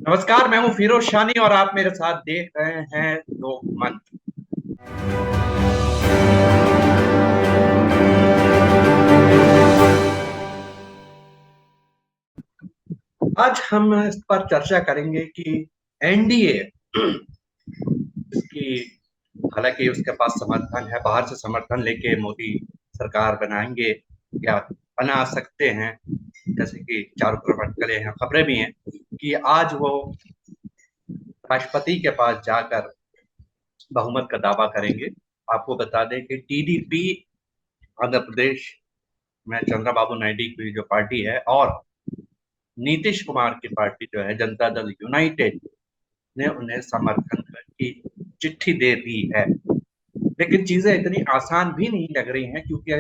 नमस्कार, मैं हूं फिरोज शानी और आप मेरे साथ देख रहे हैं लोकमंच। आज हम इस पर चर्चा करेंगे कि एनडीए इसकी, हालांकि उसके पास समर्थन है, बाहर से समर्थन लेके मोदी सरकार बनाएंगे या बना सकते हैं। जैसे कि चारों तरफ अटकलें हैं, खबरें भी हैं कि आज वो राष्ट्रपति के पास जाकर बहुमत का दावा करेंगे। आपको बता दें कि टीडीपी आंध्र प्रदेश में चंद्रबाबू नायडू की जो पार्टी है और नीतीश कुमार की पार्टी जो है जनता दल यूनाइटेड ने उन्हें समर्थन की चिट्ठी दे दी है। लेकिन चीजें इतनी आसान भी नहीं लग रही हैं, क्योंकि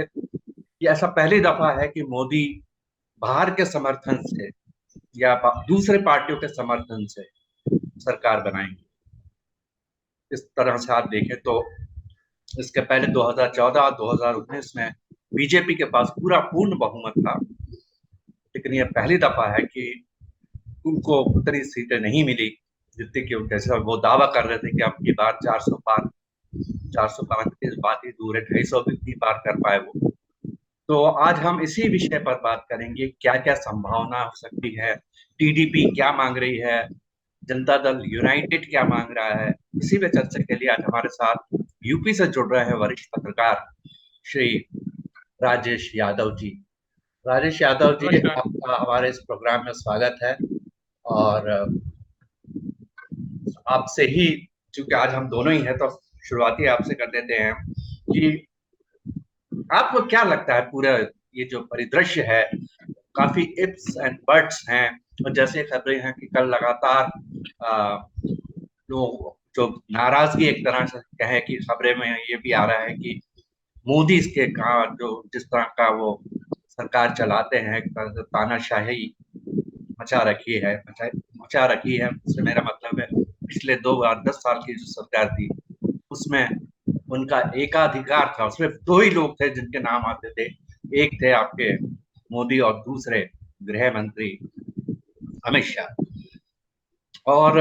ये ऐसा पहली दफा है कि मोदी बाहर के समर्थन से या दूसरे पार्टियों के समर्थन से सरकार बनाएंगे। इस तरह से आप देखें तो इसके पहले 2014 2019 में बीजेपी के पास पूरा पूर्ण बहुमत था। लेकिन यह पहली दफा है कि उनको उतनी सीटें नहीं मिली जितनी कि उनके, जैसे वो दावा कर रहे थे कि अब की बार 400 पार, 405 की बात ही दूर है, 250 भी पार कर पाए वो। तो आज हम इसी विषय पर बात करेंगे, क्या क्या संभावना हो सकती है, टीडीपी क्या मांग रही है, जनता दल यूनाइटेड क्या मांग रहा है। इसी पे चर्चा के लिए आज हमारे साथ यूपी से जुड़ रहे हैं वरिष्ठ पत्रकार श्री राजेश यादव जी। राजेश यादव जी, नमस्कार। आपका हमारे इस प्रोग्राम में स्वागत है। और आपसे ही, चूंकि आज हम दोनों ही हैं, तो शुरुआती आपसे कर देते हैं कि आपको क्या लगता है पूरा ये जो परिदृश्य है, काफी इफ्स एंड बट्स हैं। और जैसे खबरें हैं कि कल लगातार लोग जो नाराजगी, एक तरह से कहें कि खबरें में ये भी आ रहा है कि मोदी के का जो जिस तरह का वो सरकार चलाते हैं, एक तरह से तानाशाही मचा रखी है। उससे मेरा मतलब है पिछले 2 10 साल की जो सरकार थी उसमें उनका एकाधिकार था। सिर्फ दो ही लोग थे जिनके नाम आते थे, एक थे आपके मोदी और दूसरे गृह मंत्री अमित शाह। और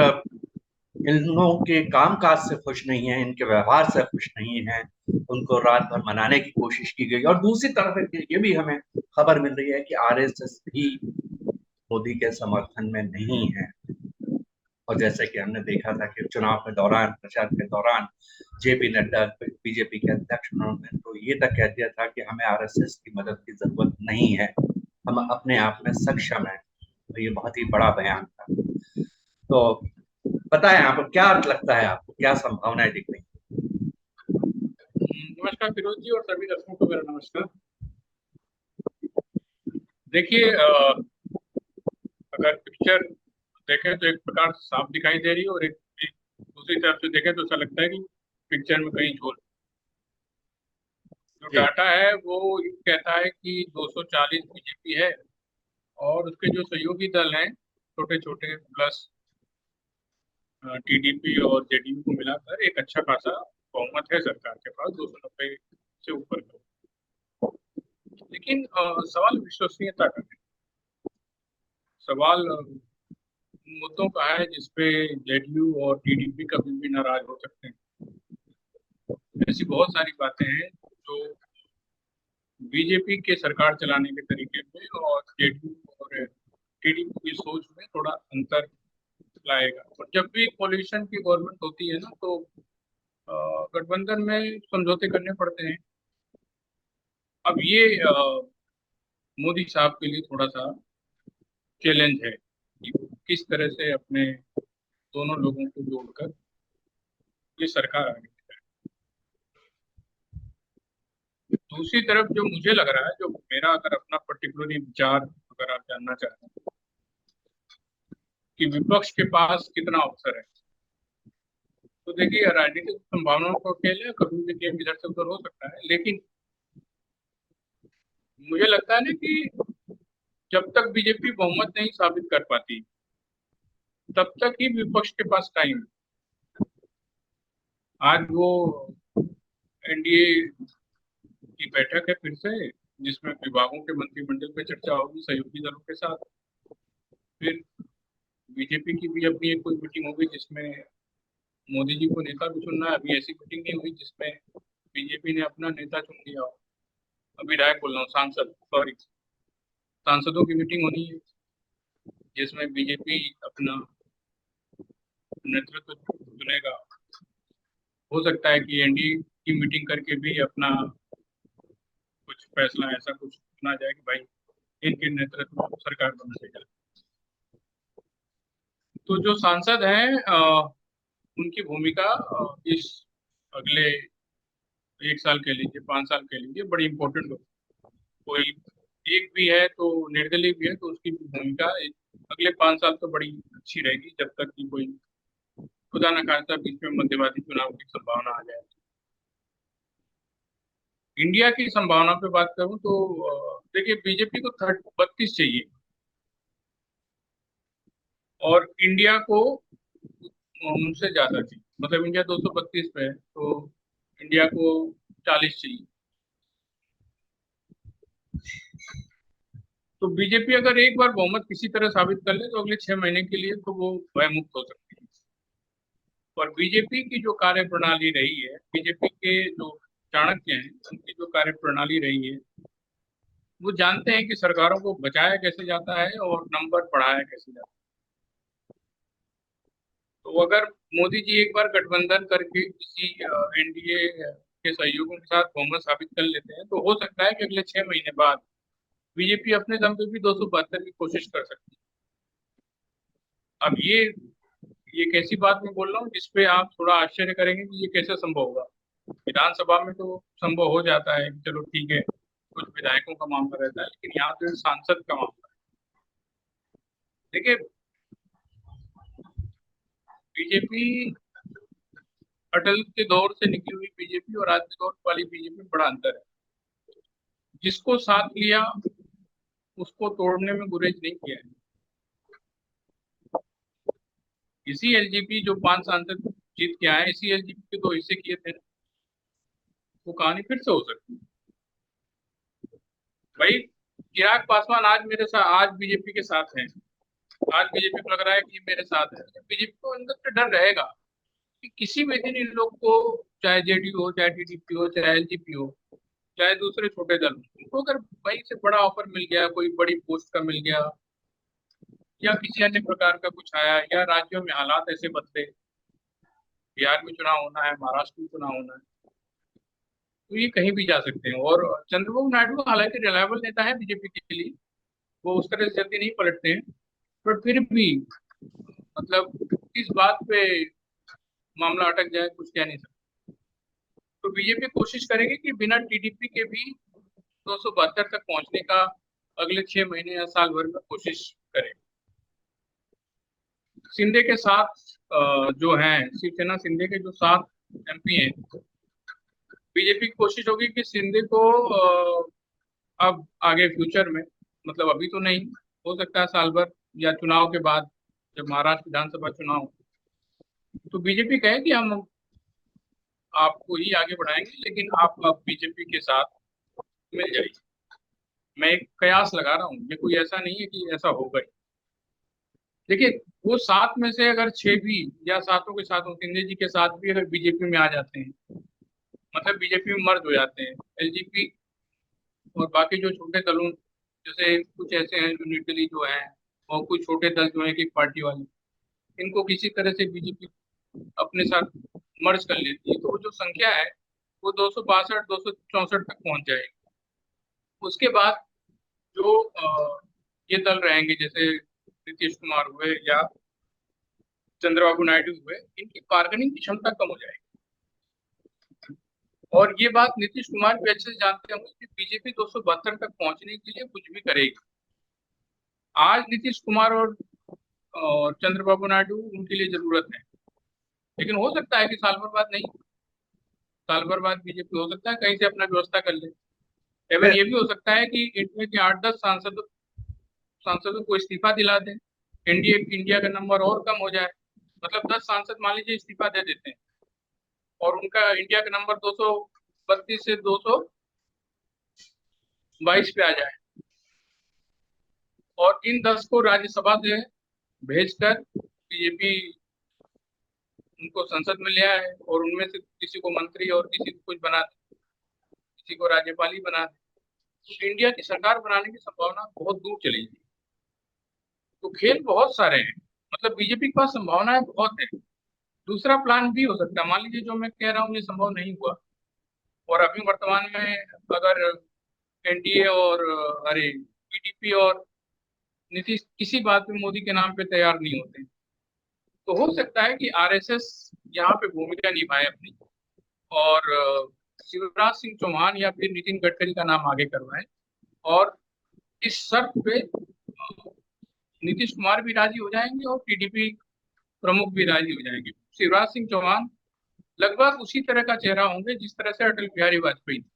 इन लोगों के कामकाज से खुश नहीं है, इनके व्यवहार से खुश नहीं है, उनको रात भर मनाने की कोशिश की गई। और दूसरी तरफ ये भी हमें खबर मिल रही है कि आरएसएस भी मोदी के समर्थन में नहीं है। और जैसे कि हमने देखा था कि चुनाव के दौरान, प्रचार के दौरान, जेपी नड्डा बीजेपी के अध्यक्ष, उन्होंने तो ये तक कह दिया था कि हमें आरएसएस की मदद की जरूरत नहीं है, हम अपने आप में सक्षम हैं। तो ये बहुत ही बड़ा बयान था। तो बताएं, आपको क्या लगता है, आपको क्या संभावनाएं दिख रही नमस्कार फिरोज जी और सभी दर्शकों को मेरा नमस्कार। देखिए, अगर पिक्चर देखें तो एक प्रकार से साफ दिखाई दे रही है और एक दूसरी तरफ से देखें तो ऐसा लगता है कि पिक्चर में कहीं झोल। जो है? जी। डाटा है वो ये कहता है कि 240 बीजेपी है और उसके जो सहयोगी दल हैं छोटे छोटे प्लस टीडीपी और जेडीयू को मिलाकर एक अच्छा खासा बहुमत है सरकार के पास, 290 से ऊपर का। लेकिन सवाल विश्वसनीयता का है। सवाल मुद्दों का है जिसपे जेडीयू और टीडीपी कभी भी नाराज हो सकते हैं। ऐसी बहुत सारी बातें हैं जो बीजेपी के सरकार चलाने के तरीके में और जेडीयू और टीडीपी की सोच में थोड़ा अंतर लाएगा। और जब भी कोalition की गवर्नमेंट होती है ना तो गठबंधन में समझौते करने पड़ते हैं। अब ये मोदी साहब के लिए थोड़ा सा चैलेंज है कि किस तरह से अपने दोनों लोगों को जोड़कर ये सरकार आगे। दूसरी तरफ जो मुझे लग रहा है, जो मेरा अगर अपना पर्टिकुलरली विचार अगर आप जानना चाहते हैं कि विपक्ष के पास कितना अवसर है, तो देखिए राजनीतिक संभावनाओं का खेल है, कभी भी गेम इधर से उधर हो सकता है। लेकिन मुझे लगता है ना कि जब तक बीजेपी बहुमत नहीं साबित कर पाती तब तक ही विपक्ष के पास टाइम है। आज वो एनडीए की बैठक है फिर से, जिसमें विभागों के मंत्रिमंडल पे चर्चा होगी सहयोगी दलों के साथ। फिर बीजेपी की भी अपनी एक कोई मीटिंग होगी जिसमें मोदी जी को नेता भी चुनना है। अभी ऐसी मीटिंग नहीं हुई जिसमें बीजेपी ने अपना नेता चुन लिया हो। अभी डायरेक्ट बोल रहा हूँ, सांसद सॉरी सांसदों की मीटिंग होनी है जिसमें बीजेपी अपना नेतृत्व चुनेगा। हो सकता है कि एनडीए की मीटिंग करके भी अपना कुछ फैसला ऐसा कुछ सुना जाए कि भाई इनके नेतृत्व में सरकार बनना चाहिए। तो जो सांसद हैं उनकी भूमिका इस अगले 1 साल के लीजिए, 5 साल के लीजिए, बड़ी इंपॉर्टेंट हो। कोई एक भी है तो निर्दलीय भी है तो उसकी भी भूमिका अगले 5 साल तो बड़ी अच्छी रहेगी, जब तक कि कोई खुदा न खास्ता बीच में मध्यवादी चुनाव की संभावना आ जाए। इंडिया की संभावना पे बात करूं तो देखिए, बीजेपी को 32 चाहिए और इंडिया को उनसे ज्यादा चाहिए। मतलब इंडिया 232 पे है तो इंडिया को 40 चाहिए। तो बीजेपी अगर एक बार बहुमत किसी तरह साबित कर ले तो अगले 6 महीने के लिए तो वो भयमुक्त हो सकती है। और बीजेपी की जो कार्य प्रणाली रही है, बीजेपी के जो चाणक्य हैं उनकी जो कार्य प्रणाली रही है, वो जानते हैं कि सरकारों को बचाया कैसे जाता है और नंबर बढ़ाया कैसे जाता है। तो अगर मोदी जी एक बार गठबंधन करके किसी एनडीए के सहयोगियों के साथ बहुमत साबित कर लेते हैं तो हो सकता है कि अगले 6 महीने बाद बीजेपी अपने दम पे भी 272 की कोशिश कर सकती है। अब ये कैसी बात मैं बोल रहा हूँ जिसपे आप थोड़ा आश्चर्य करेंगे कि ये कैसे संभव होगा। विधानसभा में तो संभव हो जाता है कि चलो ठीक है, कुछ विधायकों का मामला रहता है, लेकिन यहाँ तो सांसद का मामला है। देखिए, बीजेपी अटल के दौर से निकली हुई बीजेपी और आज के दौर वाली बीजेपी में बड़ा अंतर है। जिसको साथ लिया उसको तोड़ने में गुरेज नहीं किया है। इसी एलजेपी जो 5 सांसद जीत के आए, इसी एलजेपी के 2 हिस्से किए थे, वो कहानी फिर से हो सकती है। भाई, चिराग पासवान आज मेरे साथ, आज बीजेपी के साथ हैं। आज बीजेपी को लग रहा है कि ये मेरे साथ है, बीजेपी को अंदर से डर रहेगा कि किसी भी दिन इन लोग को, चाहे जेडीयू हो, चाहे टीडीपी हो, चाहे एलजेपी हो, चाहे दूसरे छोटे दल, उनको अगर वहीं से बड़ा ऑफर मिल गया, कोई बड़ी पोस्ट का मिल गया, या किसी अन्य प्रकार का कुछ आया, या राज्यों में हालात ऐसे बदले, बिहार में चुनाव होना है, महाराष्ट्र में चुनाव होना है, तो ये कहीं भी जा सकते हैं। और चंद्रबाबू नायडू हालांकि रिलायबल नेता है बीजेपी के लिए, वो उस तरह से जल्दी नहीं पलटते हैं, बट फिर भी मतलब इस बात पे मामला अटक जाए कुछ कह नहीं सकते। तो बीजेपी कोशिश करेगी कि बिना टीडीपी के भी 272 तक पहुंचने का अगले 6 महीने या साल भर में कोशिश करे। शिंदे के साथ जो हैं, शिवसेना शिंदे के जो 7 एमपी हैं, बीजेपी की कोशिश होगी कि शिंदे को अब आगे फ्यूचर में, मतलब अभी तो नहीं, हो सकता है साल भर या चुनाव के बाद, जब महाराष्ट्र विधानसभा चुनाव, तो बीजेपी कहे कि हम आपको ही आगे बढ़ाएंगे लेकिन आप अब बीजेपी के साथ मिल जाइए। मैं एक कयास लगा रहा हूँ, ये कोई ऐसा नहीं है कि ऐसा होगा ही। देखिए, वो 7 में से अगर 6 भी या सातों के साथ शिंदे जी के साथ भी अगर बीजेपी में आ जाते हैं, मतलब बीजेपी में मर्ज हो जाते हैं, एलजेपी और बाकी जो छोटे दलों, जैसे कुछ ऐसे हैं जो निर्दलीय जो हैं, और कुछ छोटे दल जो हैं कि पार्टी वाले, इनको किसी तरह से बीजेपी अपने साथ मर्ज कर लेती है, तो वो जो संख्या है वो 262 264 तक पहुंच जाएगी। उसके बाद जो ये दल रहेंगे, जैसे नीतीश कुमार हुए या चंद्रबाबू नायडू हुए, इनकी बार्गेनिंग की क्षमता कम हो जाएगी। और ये बात नीतीश कुमार भी अच्छे से जानते होंगे कि बीजेपी 272 तक पहुंचने के लिए कुछ भी करेगी। आज नीतीश कुमार और चंद्रबाबू नायडू उनके लिए जरूरत है, लेकिन हो सकता है कि साल भर बाद नहीं, साल भर बाद बीजेपी हो सकता है कहीं से अपना व्यवस्था कर ले। एवं मैं ये भी हो सकता है कि इनमें के 8-10 सांसदों को इस्तीफा दिला दें, इंडिया का नंबर और कम हो जाए। मतलब 10 सांसद मान लीजिए इस्तीफा दे देते हैं और उनका इंडिया का नंबर 232 से 222 पे आ जाए, और इन 10 को राज्यसभा से भेजकर बीजेपी उनको संसद में ले आए और उनमें से किसी को मंत्री और किसी को कुछ बना दे, किसी को राज्यपाल ही बना दे, तो इंडिया की सरकार बनाने की संभावना बहुत दूर चली जाएगी। तो खेल बहुत सारे हैं, मतलब बीजेपी के पास संभावनाएं बहुत है। दूसरा प्लान भी हो सकता है, मान लीजिए जो मैं कह रहा हूँ ये संभव नहीं हुआ और अभी वर्तमान में अगर एनडीए और अरे पीडीपी और नीतीश किसी बात में मोदी के नाम पे तैयार नहीं होते, तो हो सकता है कि आरएसएस यहाँ पे भूमिका निभाए अपनी और शिवराज सिंह चौहान या फिर नितिन गडकरी का नाम आगे करवाए और इस शर्त पे नीतीश कुमार भी राजी हो जाएंगे और टीडीपी प्रमुख भी राजी हो जाएंगे। शिवराज सिंह चौहान लगभग उसी तरह का चेहरा होंगे जिस तरह से अटल बिहारी वाजपेयी थे।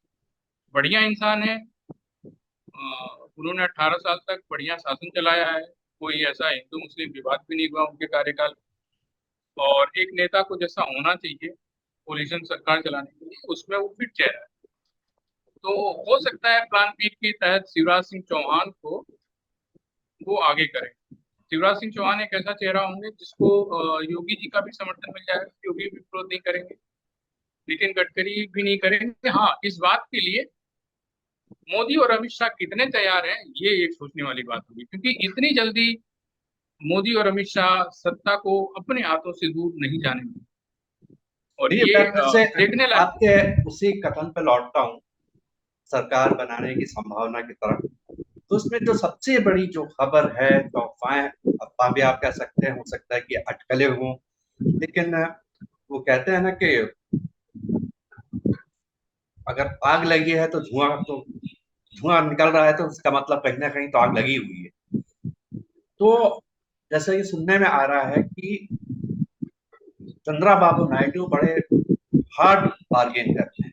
बढ़िया इंसान है, उन्होंने 18 साल तक बढ़िया शासन चलाया है, कोई ऐसा हिंदू मुस्लिम विवाद भी नहीं हुआ उनके कार्यकाल, और एक नेता को जैसा होना चाहिए कोलिशन सरकार चलाने के लिए उसमें वो फिट चेहरा है। तो हो सकता है प्लान बी के तहत शिवराज सिंह चौहान को वो आगे करें। शिवराज सिंह चौहान एक ऐसा चेहरा होंगे जिसको योगी जी का भी समर्थन मिल जाएगा, योगी भी विरोध नहीं करेंगे, नितिन गडकरी भी नहीं करेंगे। हाँ, इस बात के लिए मोदी और अमित शाह कितने तैयार हैं ये एक सोचने वाली बात होगी, क्योंकि इतनी जल्दी मोदी और अमित शाह सत्ता को अपने हाथों से दूर नहीं जाने देंगे और देखिए, ये मैं फिर से देखने लायक। आपके उसी कथन पे लौटता हूँ, सरकार बनाने की संभावना की तरफ। तो उसमें जो सबसे बड़ी जो खबर है, तो अफवाह भी आप कह सकते हैं, हो सकता है कि अटकलें हों, लेकिन वो कहते हैं ना कि अगर आग लगी है तो धुआं निकल रहा है, तो उसका मतलब कहीं ना कहीं तो आग लगी हुई है। तो जैसा ये सुनने में आ रहा है कि चंद्रा बाबू नायडू बड़े हार्ड बार्गेन करते हैं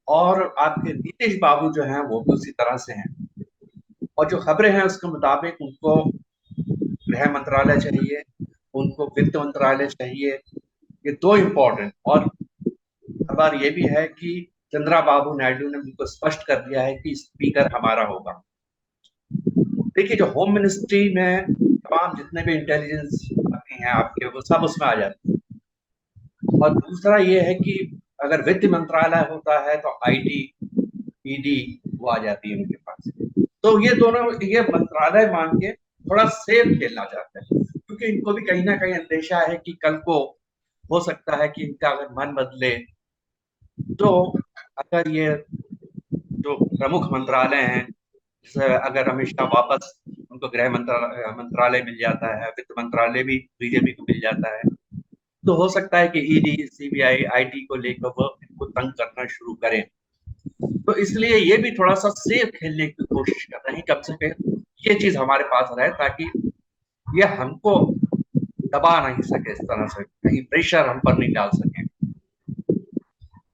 और आपके नीतीश बाबू जो हैं वो भी उसी तरह से हैं, और जो खबरें हैं उसके मुताबिक उनको गृह मंत्रालय चाहिए, उनको वित्त मंत्रालय चाहिए। ये दो इम्पोर्टेंट, और खबर ये भी है कि चंद्रा बाबू नायडू ने उनको स्पष्ट कर दिया है कि स्पीकर हमारा होगा। देखिए, जो होम मिनिस्ट्री में तमाम जितने भी इंटेलिजेंस आती हैं आपके, वो सब उसमें आ जाते हैं। और दूसरा ये है कि अगर वित्त मंत्रालय होता है तो आईटी, ईडी वो आ जाती है उनके पास। तो ये दोनों ये मंत्रालय मान के थोड़ा सेफ खेलना चाहते हैं, क्योंकि इनको भी कहीं ना कहीं अंदेशा है कि कल को हो सकता है कि इनका अगर मन बदले, तो अगर ये जो प्रमुख मंत्रालय हैं, अगर अमित शाह वापस उनको गृह मंत्रालय मिल जाता है, वित्त मंत्रालय भी बीजेपी को मिल जाता है, तो हो सकता है कि ईडी, सीबीआई, आईटी को लेकर वो इनको तंग करना शुरू करें। तो इसलिए ये भी थोड़ा सा सेफ खेलने की कोशिश कर रहे हैं, कम से कम ये चीज हमारे पास रहे, ताकि ये हमको दबा नहीं सके, इस तरह से कहीं प्रेशर हम पर नहीं डाल सके।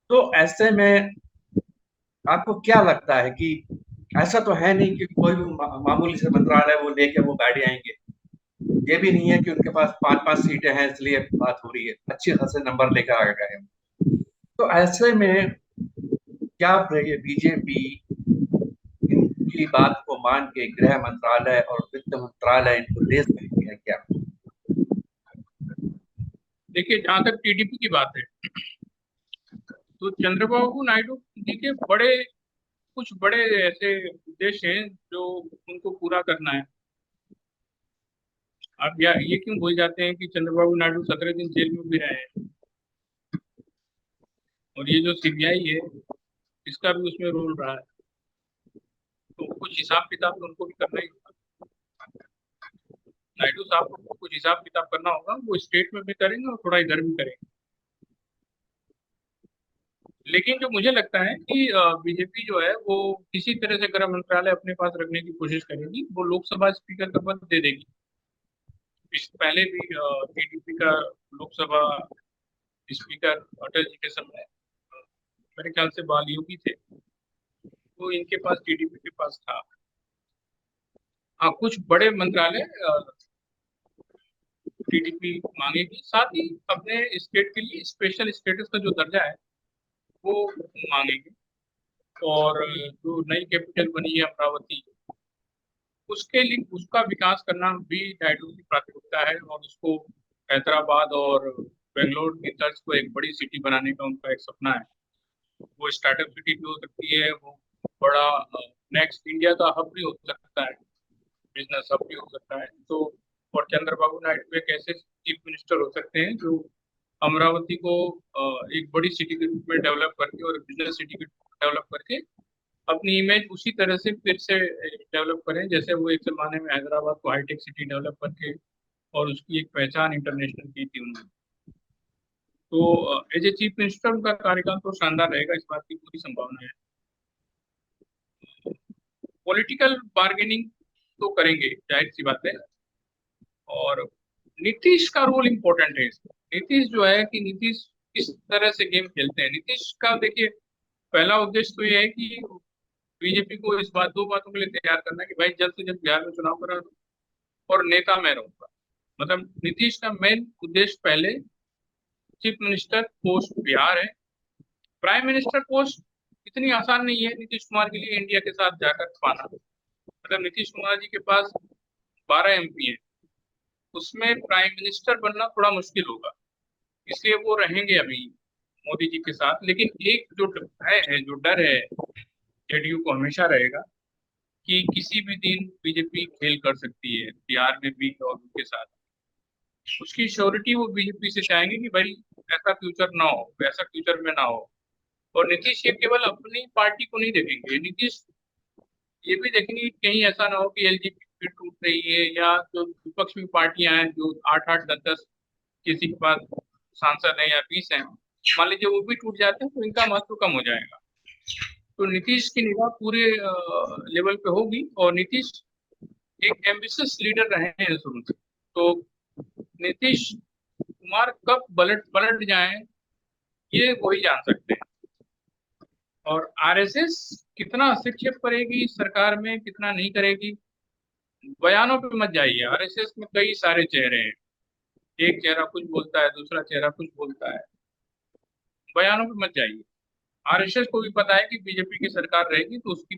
तो ऐसे में आपको क्या लगता है कि ऐसा तो है नहीं कि कोई भी मामूली से मंत्रालय वो लेके वो गाड़ी आएंगे? ये भी नहीं है कि उनके पास 5-5 सीटें हैं इसलिए बात हो रही है, अच्छे खासे नंबर लेकर आ गए हैं। तो ऐसे में क्या बीजेपी इनकी बात को मान के गृह मंत्रालय और वित्त मंत्रालय इनको दे सकती है क्या? देखिए, जहां तक टीडीपी की बात है तो चंद्रबाबू नायडू जी के कुछ बड़े ऐसे उद्देश्य हैं जो उनको पूरा करना है। आप ये क्यों भूल जाते हैं कि चंद्रबाबू नायडू 17 दिन जेल में भी रहे हैं और ये जो सीबीआई है इसका भी उसमें रोल रहा है, तो कुछ हिसाब किताब तो उनको भी करना ही होगा। नायडू साहब को कुछ हिसाब किताब करना होगा, वो स्टेट में भी करेंगे और थोड़ा इधर भी करेंगे। लेकिन जो मुझे लगता है कि बीजेपी जो है वो किसी तरह से गृह मंत्रालय अपने पास रखने की कोशिश करेगी, वो लोकसभा स्पीकर का पद दे देगी। इस पहले भी टीडीपी का लोकसभा स्पीकर अटल जी के समय मेरे ख्याल से बाल योगी थे, वो इनके पास टीडीपी के पास था। हाँ, कुछ बड़े मंत्रालय टीडीपी मांगेगी, साथ ही अपने स्टेट के लिए स्पेशल स्टेटस का जो दर्जा है वो मांगेगी। और जो नई कैपिटल बनी है अमरावती, उसके लिए उसका विकास करना भी नायडू की प्राथमिकता है, और उसको हैदराबाद और बेंगलोर की तर्ज को एक बड़ी सिटी बनाने का उनका एक सपना है। वो स्टार्टअप सिटी भी हो सकती है, वो बड़ा नेक्स्ट इंडिया का हब भी हो सकता है, बिजनेस हब भी हो सकता है। तो और चंद्रबाबू नायडू एक ऐसे चीफ मिनिस्टर हो सकते हैं जो अमरावती को एक बड़ी सिटी के रूप में डेवलप करके और बिजनेस सिटी के डेवलप करके अपनी इमेज उसी तरह से फिर से डेवलप करें, जैसे वो एक जमाने में हैदराबाद को हाईटेक सिटी डेवलप करके और उसकी एक पहचान इंटरनेशनल की थी उन्होंने। तो एज ए चीफ मिनिस्टर उनका कार्यकाल तो शानदार रहेगा, इस बात की पूरी संभावना है। पॉलिटिकल बार्गेनिंग तो करेंगे, जाहिर सी बात है। और नीतीश का रोल इम्पोर्टेंट है इसमें। नीतीश जो है कि नीतीश किस तरह से गेम खेलते हैं। नीतीश का देखिए, पहला उद्देश्य तो ये है कि बीजेपी को इस बात, दो बातों के लिए तैयार करना है कि भाई जल्द से जल्द बिहार में चुनाव करा दो और नेता मैं रहूंगा। मतलब नीतीश का मेन उद्देश्य पहले चीफ मिनिस्टर पोस्ट बिहार है। प्राइम मिनिस्टर पोस्ट इतनी आसान नहीं है नीतीश कुमार के लिए इंडिया के साथ जाकर पाना। मतलब नीतीश कुमार जी के पास 12 MP है, उसमें प्राइम मिनिस्टर बनना थोड़ा मुश्किल होगा, इसलिए वो रहेंगे अभी मोदी जी के साथ। लेकिन एक जो भय है, जो डर है, जेडीयू को हमेशा रहेगा कि किसी भी दिन बीजेपी खेल कर सकती है बिहार में भी और उनके साथ। उसकी श्योरिटी वो बीजेपी से चाहेंगे कि भाई ऐसा फ्यूचर ना हो, वैसा फ्यूचर में ना हो। और नीतीश ये केवल अपनी पार्टी को नहीं देखेंगे, नीतीश ये भी देखेंगे कि कहीं ऐसा ना हो कि एलजीबीटी टूट रही है, या जो विपक्ष में पार्टियां हैं जो 8-8 10-10 किसी के पास सांसद हैं या 20 हैं, मान लीजिए वो भी टूट जाते हैं तो इनका महत्व कम हो जाएगा। तो नीतीश की निगाह पूरे लेवल पे होगी। और नीतीश एक एम्बिशियस लीडर रहे हैं शुरू से। तो नीतीश कुमार कब पलट पलट जाएं, ये वही जान सकते हैं। और आरएसएस कितना हस्तक्षेप करेगी सरकार में, कितना नहीं करेगी, बयानों पे मत जाइए। आरएसएस में कई सारे चेहरे हैं, एक चेहरा कुछ बोलता है, दूसरा चेहरा कुछ बोलता है। बयानों पे मत जाइए। आरएसएस को भी पता है कि बीजेपी की सरकार रहेगी तो उसकी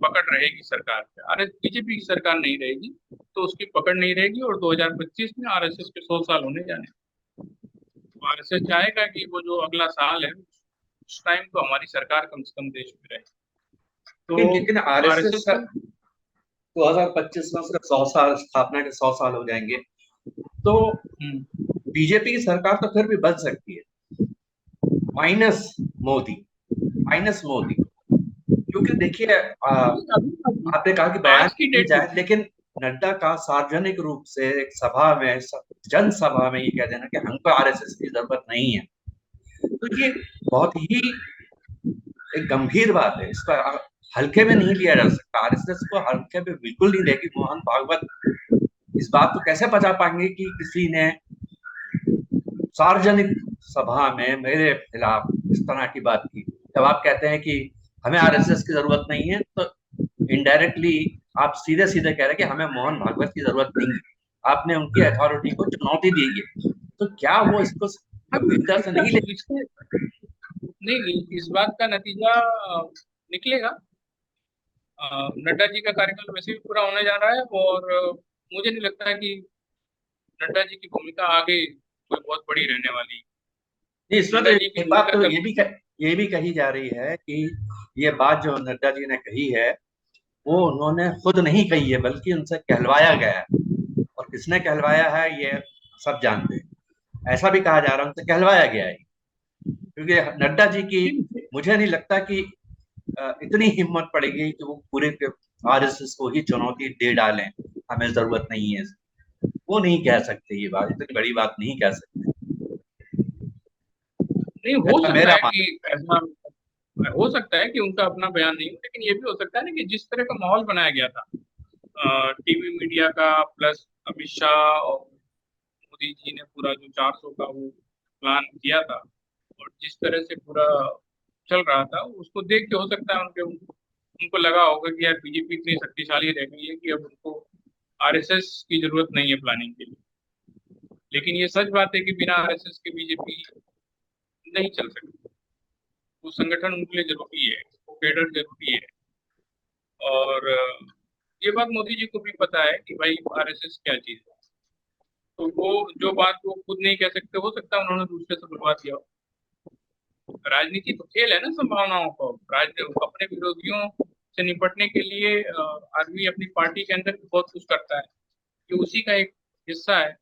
पकड़ रहेगी सरकार पे। अरे बीजेपी की सरकार नहीं रहेगी तो उसकी पकड़ नहीं रहेगी। और 2025 में आरएसएस के 100 साल होने जाने। तो आरएसएस चाहेगा कि वो जो अगला साल है उस टाइम तो हमारी सरकार कम से कम देश में रहे। लेकिन तो आरएसएस आरएसएस का का 2025 में उसका 100 साल, स्थापना के 100 साल हो जाएंगे, तो बीजेपी की सरकार तो फिर भी बच सकती है, माइनस मोदी, माइनस मोदी। क्योंकि देखिए, आपने कहा कि बयान आज की की डेट में जाए, लेकिन नड्डा का सार्वजनिक रूप से एक सभा में, जनसभा में ये कह देना कि हमको आरएसएस की जरूरत नहीं है, तो ये बहुत ही एक गंभीर बात है। इसका हल्के में नहीं लिया जा सकता। आरएसएस को हल्के में बिल्कुल नहीं लेगी। मोहन भागवत इस बात को कैसे पचा पाएंगे कि किसी ने सार्वजनिक सभा में मेरे खिलाफ इस तरह की बात की। जब आप कहते हैं कि हमें आरएसएस की जरूरत नहीं है, तो इनडायरेक्टली आप सीधे सीधे कह रहे हैं कि हमें मोहन भागवत की जरूरत नहीं है। आपने उनकी अथॉरिटी को चुनौती दी है, तो क्या वो इसको गंभीरता से नहीं ले? इसके नहीं, इस बात का नतीजा निकलेगा। नड्डा जी का कार्यकाल वैसे भी पूरा होने जा रहा है, और मुझे नहीं लगता है कि नड्डा जी की भूमिका आगे कोई बहुत बड़ी रहने वाली है। इसमें तो नड्डा जी की एक बात भूमिका तो तब ये भी कही जा रही है कि ये बात जो नड्डा जी ने कही है, वो उन्होंने खुद नहीं कही है, बल्कि उनसे कहलवाया गया है। और किसने कहलवाया है ये सब जानते हैं। ऐसा भी कहा जा रहा है उनसे कहलवाया गया है, क्योंकि नड्डा जी की, मुझे नहीं लगता कि इतनी हिम्मत पड़ेगी कि वो पूरे आरएसएस को ही चुनौती दे डालें, हमें जरूरत नहीं है। वो नहीं कह सकते, ये बात इतनी बड़ी बात नहीं कह सकते। नहीं हो ऐसा सकता मेरा है मानना कि ऐसा हो सकता है कि उनका अपना बयान नहीं हो, लेकिन ये भी हो सकता है ना कि जिस तरह का माहौल बनाया गया था टीवी मीडिया का, प्लस अमित शाह और मोदी जी ने पूरा जो 400 का वो प्लान किया था, और जिस तरह से पूरा चल रहा था, उसको देख के हो सकता है उनको लगा होगा कि यार बीजेपी इतनी शक्तिशाली रह गई है कि अब उनको आरएसएस की जरूरत नहीं है प्लानिंग के लिए। लेकिन ये सच बात है कि बिना आरएसएस के बीजेपी नहीं चल सकती। वो संगठन उनके लिए जरूरी है, वो कैडर जरूरी है। और ये बात मोदी जी को भी पता है कि भाई आरएसएस क्या चीज है। तो वो जो बात वो खुद नहीं कह सकते, हो सकता है उन्होंने दूसरे से बुलवा दिया हो। राजनीति तो खेल है ना संभावनाओं का। अपने विरोधियों से निपटने के लिए आदमी अपनी पार्टी के अंदर भी बहुत कुछ करता है, कि उसी का एक हिस्सा है।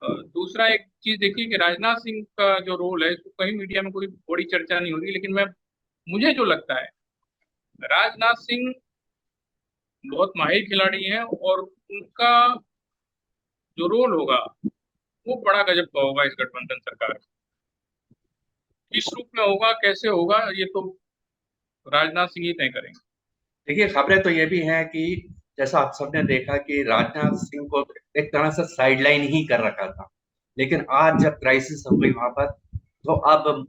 दूसरा एक चीज देखिए कि राजनाथ सिंह का जो रोल है, इसको कहीं मीडिया में कोई बड़ी चर्चा नहीं हो रही, लेकिन मैं मुझे जो लगता है, राजनाथ सिंह बहुत माहिर खिलाड़ी हैं, और उनका जो रोल होगा वो बड़ा गजब का होगा इस गठबंधन सरकार में। किस रूप में होगा, कैसे होगा, ये तो राजनाथ सिंह ही तय करेंगे। देखिए, खबरें तो ये भी हैं कि जैसा आप सबने देखा कि राजनाथ सिंह को एक तरह से साइडलाइन ही कर रखा था, लेकिन आज जब क्राइसिस हो गई वहां पर, तो अब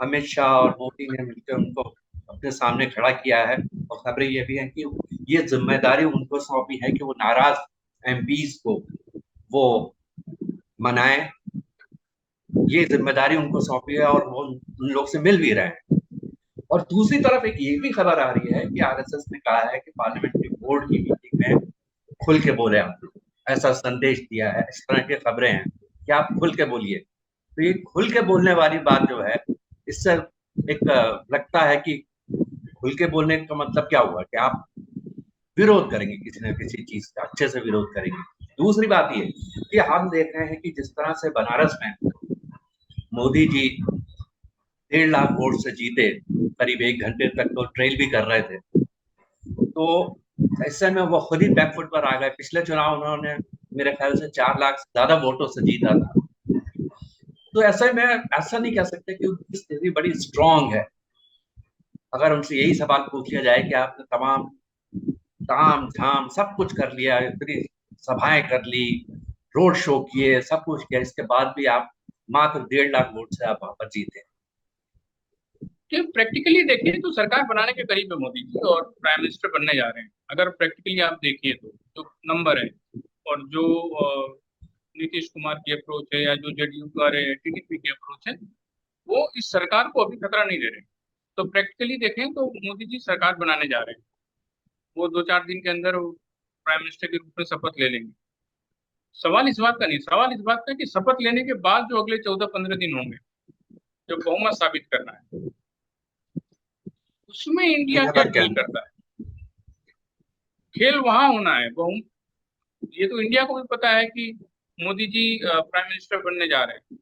अमित शाह और मोदी ने मिलकर उनको अपने सामने खड़ा किया है। और खबरें ये भी हैं कि ये जिम्मेदारी उनको सौंपी है कि वो नाराज एमपीज को वो मनाएं। ये जिम्मेदारी उनको सौंपी है और वो उन लोग से मिल भी रहे हैं। और दूसरी तरफ एक ये भी खबर आ रही है कि आरएसएस ने कहा है कि पार्लियामेंट्री बोर्ड की मीटिंग में खुल के बोले आप लोग, ऐसा संदेश दिया है। इस तरह की खबरें हैं कि आप खुल के बोलिए। तो ये खुल के बोलने वाली बात जो है, इससे एक लगता है कि खुल के बोलने का मतलब क्या हुआ कि आप विरोध करेंगे, किसी न किसी चीज का अच्छे से विरोध करेंगे। दूसरी बात ये कि हम देख रहे हैं कि जिस तरह से बनारस में मोदी जी 1.5 लाख वोट से जीते, करीब 1 घंटे तक तो ट्रेल भी कर रहे थे, तो ऐसे में वो खुद ही बैकफुट पर आ गए। पिछले चुनाव उन्होंने मेरे ख्याल से 4 लाख से ज्यादा वोटों से जीता था। तो ऐसे में ऐसा नहीं कह सकते कि उनकी स्थिति बड़ी स्ट्रांग है। अगर उनसे यही सवाल पूछ लिया जाए कि आपने तमाम ताम झाम सब कुछ कर लिया, इतनी सभाएं कर ली, रोड शो किए, सब कुछ किया, इसके बाद भी आप मात्र 1.5 लाख वोट से आप वहां पर जीते। कि प्रैक्टिकली देखिए तो सरकार बनाने के करीब है मोदी जी, और प्राइम मिनिस्टर बनने जा रहे हैं। अगर प्रैक्टिकली आप देखिए तो जो नंबर है, और जो नीतीश कुमार की अप्रोच है, या जो जेडीयू का टीडीपी की अप्रोच है, वो इस सरकार को अभी खतरा नहीं दे रहे। तो प्रैक्टिकली देखें तो मोदी जी सरकार बनाने जा रहे हैं। वो 2-4 दिन के अंदर प्राइम मिनिस्टर के रूप में शपथ ले लेंगे। सवाल इस बात का नहीं, सवाल इस बात का कि शपथ लेने के बाद जो अगले 14-15 दिन होंगे, जो बहुमत साबित करना है, उसमें इंडिया क्या खेल करता है। खेल वहां होना है ये तो इंडिया को भी पता है कि मोदी जी प्राइम मिनिस्टर बनने जा रहे हैं।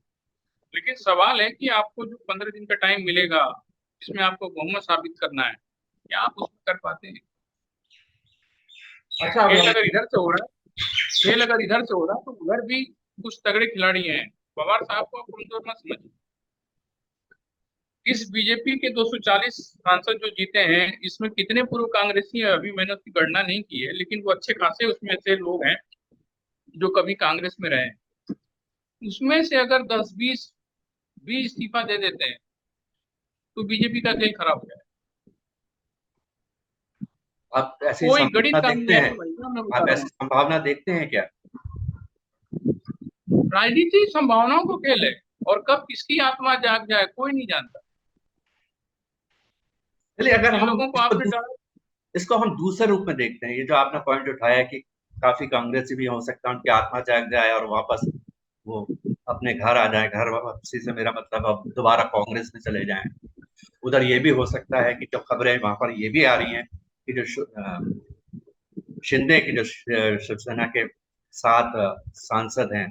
लेकिन सवाल है कि आपको जो 15 दिन का टाइम मिलेगा, इसमें आपको बहुमत साबित करना है, क्या आप उसमें कर पाते हैं। अच्छा, खेल अगर इधर से हो रहा है, खेल अगर इधर से हो रहा है, तो उधर भी कुछ तगड़े खिलाड़ी हैं। पवार साहब को आप कमजोर मत समझिए। इस बीजेपी के 240 सांसद जो जीते हैं, इसमें कितने पूर्व कांग्रेसी हैं अभी मैंने उसकी गणना नहीं की है, लेकिन वो अच्छे खासे उसमें से लोग हैं जो कभी कांग्रेस में रहे हैं। उसमें से अगर 10-20 भी इस्तीफा दे देते हैं, तो बीजेपी का खेल खराब हो जाए। आप ऐसी कोई गणित संभावना काम देखते नहीं है हैं? भाई साहब, मैं बता आप रहा ऐसी हूँ। संभावना देखते हैं क्या? राजनीति संभावनाओं को खेल है, और कब किसकी आत्मा जाग जाए कोई नहीं जानता। चलिए, अगर जिन हम लोगों को आपने डाला। इसको हम दूसरे रूप में देखते हैं, ये जो आपने पॉइंट उठाया कि काफी कांग्रेसी भी हो सकता है उनकी आत्मा जाग जाए और वापस वो अपने घर आ जाए, घर वापसी से मेरा मतलब अब दोबारा कांग्रेस में चले जाएं। उधर ये भी हो सकता है कि जो खबरें वहां पर ये भी आ रही हैं कि जो शिंदे की जो शिवसेना के 7 सांसद हैं,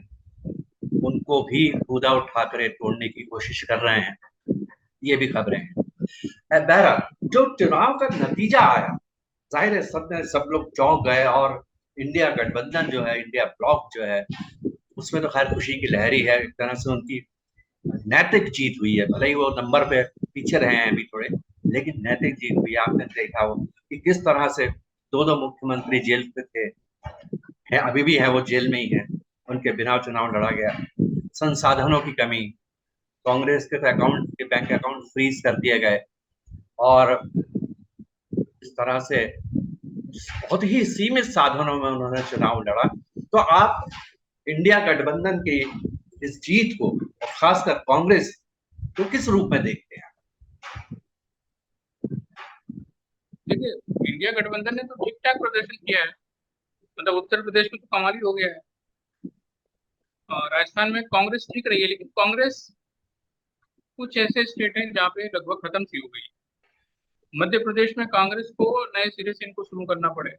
उनको भी उद्धव ठाकरे तोड़ने की कोशिश कर रहे हैं। ये भी खबरें हैं। बहरहाल, जो चुनाव का नतीजा आया, जाहिर है सब लोग चौंक गए। और इंडिया गठबंधन जो है, इंडिया ब्लॉक जो है, उसमें तो खैर खुशी की लहर ही है। एक तरह से उनकी नैतिक जीत हुई है। भले ही वो नंबर पे पीछे रहे हैं अभी थोड़े, लेकिन नैतिक जीत हुई है। आपने देखा हो कि किस तरह से दो मुख्यमंत्री जेल पे थे, है अभी भी है, वो जेल में ही है, उनके बिना चुनाव लड़ा गया। संसाधनों की कमी, कांग्रेस के अकाउंट के बैंक अकाउंट फ्रीज कर दिए गए, और इस तरह से बहुत ही सीमित साधनों में उन्होंने चुनाव लड़ा। तो आप इंडिया गठबंधन की इस जीत को, और खासकर कांग्रेस को, किस रूप में देखते हैं? देखिए, इंडिया गठबंधन ने तो ठीक ठाक प्रदर्शन किया है। मतलब उत्तर प्रदेश में तो कमाल ही हो गया है। राजस्थान में कांग्रेस ठीक रही है, लेकिन कांग्रेस कुछ ऐसे स्टेट हैं जहाँ पे लगभग खत्म सी हो गई। मध्य प्रदेश में कांग्रेस को नए सिरे से इनको शुरू करना पड़े।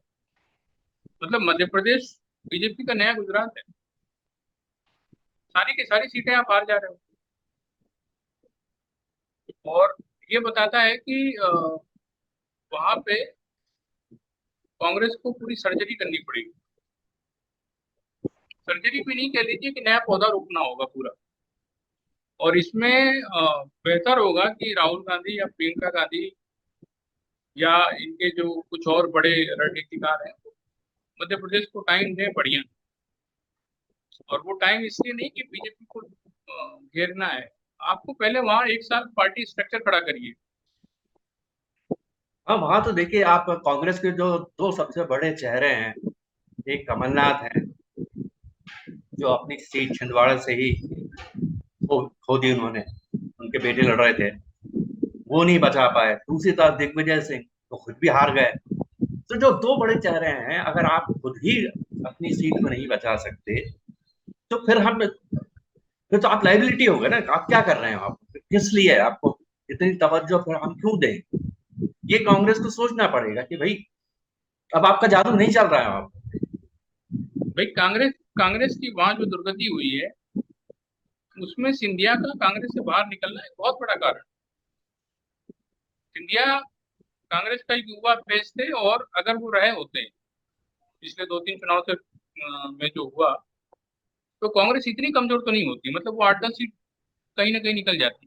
मतलब मध्य प्रदेश बीजेपी का नया गुजरात है। सारी की सारी सीटें आप हार जा रहे हो, और ये बताता है कि वहां पे कांग्रेस को पूरी सर्जरी करनी पड़ेगी। सर्जरी भी नहीं कह लीजिए, कि नया पौधा रोपना होगा पूरा। और इसमें बेहतर होगा कि राहुल गांधी या प्रियंका गांधी या इनके जो कुछ और बड़े रणनीतिकार हैं, मध्य प्रदेश को टाइम दें बढ़िया। और वो टाइम इसलिए नहीं कि बीजेपी को घेरना है, आपको पहले वहां एक साल पार्टी स्ट्रक्चर खड़ा करिए। हाँ, वहां तो देखिए, आप कांग्रेस के जो दो सबसे बड़े चेहरे हैं, एक कमलनाथ हैं, जो अपनी सीट छिंदवाड़ा से ही खो दी उन्होंने, उनके बेटे लड़ रहे थे, वो नहीं बचा पाए। दूसरी तरफ दिग्विजय सिंह तो खुद भी हार गए। तो जो दो बड़े चेहरे हैं, अगर आप खुद ही अपनी सीट को नहीं बचा सकते, तो फिर तो आप लाइबिलिटी हो गए ना। आप क्या कर रहे हो, आप किस लिए आपको इतनी तवज्जो फिर हम क्यों दें? ये कांग्रेस को सोचना पड़ेगा कि भाई अब आपका जादू नहीं चल रहा है। आप भाई कांग्रेस कांग्रेस की वहां जो दुर्गति हुई है, उसमें सिंधिया का कांग्रेस से बाहर निकलना एक बहुत बड़ा कारण। सिंधिया कांग्रेस का एक युवा फेस थे, और अगर वो रहे होते पिछले 2-3 चुनाव से में जो हुआ, तो कांग्रेस इतनी कमजोर तो नहीं होती। मतलब वो 8-10 सीट कहीं ना कहीं निकल जाती।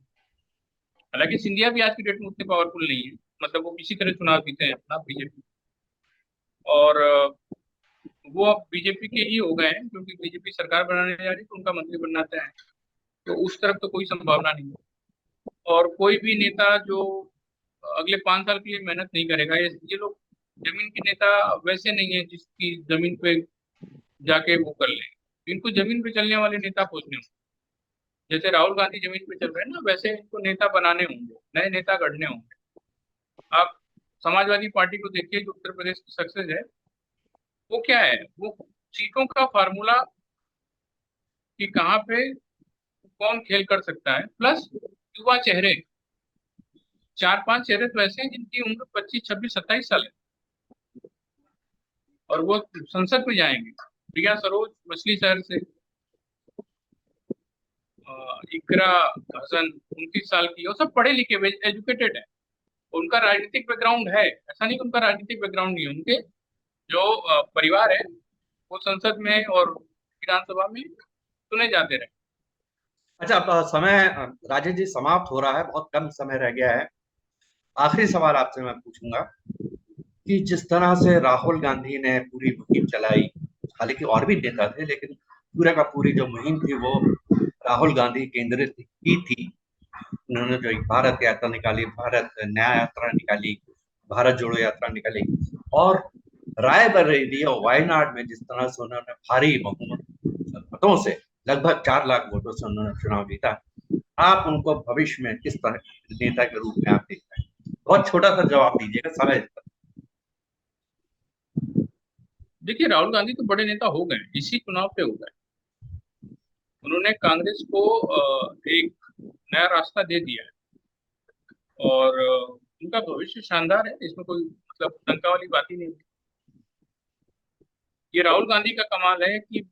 हालांकि सिंधिया भी आज की डेट में उतने पावरफुल नहीं है। मतलब वो किसी तरह चुनाव जीते हैं अपना बीजेपी, और वो अब बीजेपी के ही हो गए हैं, क्योंकि बीजेपी सरकार बनाने जा रही है तो उनका मंत्री बनना तय है। तो उस तरफ तो कोई संभावना नहीं है। और कोई भी नेता जो अगले 5 साल के लिए मेहनत नहीं करेगा, ये लोग जमीन के नेता वैसे नहीं है जिसकी जमीन पे जाके वो कर ले। इनको जमीन पे चलने वाले नेता खोजने होंगे। जैसे राहुल गांधी जमीन पे चल रहे हैं ना, वैसे इनको नेता बनाने होंगे, नए नेता गढ़ने होंगे। आप समाजवादी पार्टी को देखिए, जो उत्तर प्रदेश की सक्सेस है, वो क्या है? वो सीटों का फार्मूला, कि कहाँ पे कौन खेल कर सकता है, प्लस युवा चेहरे। 4-5 चेहरे तो ऐसे हैं जिनकी उम्र 25, 26, 27 साल है, और वो संसद में जाएंगे। प्रिया सरोज मछली शहर से, इकरा हसन 29 साल की, वो सब पढ़े लिखे एजुकेटेड है। उनका राजनीतिक बैकग्राउंड है, ऐसा नहीं कि उनका राजनीतिक बैकग्राउंड नहीं है। उनके जो परिवार है, वो संसद में और विधानसभा में चुने जाते रहे। अच्छा, अब समय राजेश जी समाप्त हो रहा है, बहुत कम समय रह गया है। आखिरी सवाल आपसे मैं पूछूंगा कि जिस तरह से राहुल गांधी ने पूरी मुहिम चलाई, हालांकि और भी नेता थे, लेकिन पूरा का पूरी जो मुहिम थी वो राहुल गांधी केंद्रित की थी। उन्होंने जो एक भारत यात्रा निकाली, भारत न्याय यात्रा निकाली, भारत जोड़ो यात्रा निकाली, और रायबरेली और वायनाड में जिस तरह से उन्होंने भारी बहुमत मतों से, लगभग 4 लाख वोटों से उन्होंने चुनाव जीता, आप उनको भविष्य में किस तरह नेता के रूप में आप देखते हैं? बहुत छोटा सा जवाब दीजिएगा, समय। देखिए, राहुल गांधी तो बड़े नेता हो गए, इसी चुनाव पे हो गए। उन्होंने कांग्रेस को एक नया रास्ता दे दिया है, और उनका भविष्य शानदार है। इसमें कोई मतलब शंका वाली बात ही नहीं है। ये राहुल गांधी का कमाल है कि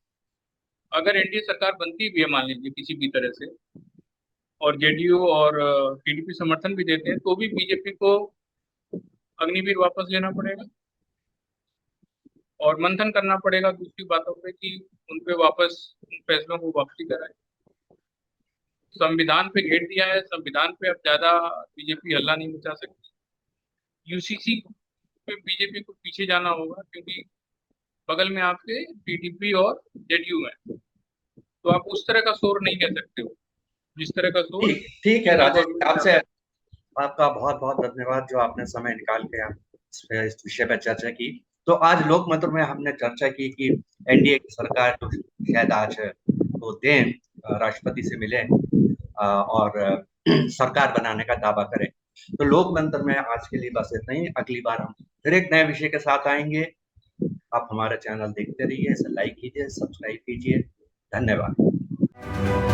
अगर एनडीए सरकार बनती भी है, मान लीजिए किसी भी तरह से, और जेडीयू और टीडीपी समर्थन भी देते हैं, तो भी बीजेपी को अग्निवीर वापस लेना पड़ेगा, और मंथन करना पड़ेगा दूसरी बातों पे, कि उन पे वापस उन फैसलों को वापसी कराए। संविधान पे घेर दिया है, संविधान पे अब ज्यादा बीजेपी हल्ला नहीं मचा सकती। यूसीसी पे बीजेपी को पीछे जाना होगा, क्योंकि बगल में आपके टीडीपी और जेडीयू है। तो आप उस तरह का शोर नहीं कह सकते हो जिस तरह का शोर ठीक ठीक है हिंदू राजेश जी, कम्युनिटी आपसे का। आपका बहुत बहुत धन्यवाद, जो आपने समय निकाल के इस विषय पर चर्चा की। तो आज लोकमंत्र में हमने चर्चा की कि एनडीए की सरकार जो शायद आज वो दें, राष्ट्रपति से मिले, और सरकार बनाने का दावा करें। तो लोकतंत्र में आज के लिए बस इतना ही। अगली बार हम फिर एक नए विषय के साथ आएँगे। आप हमारा चैनल देखते रहिए, इसे लाइक कीजिए, सब्सक्राइब कीजिए। धन्यवाद।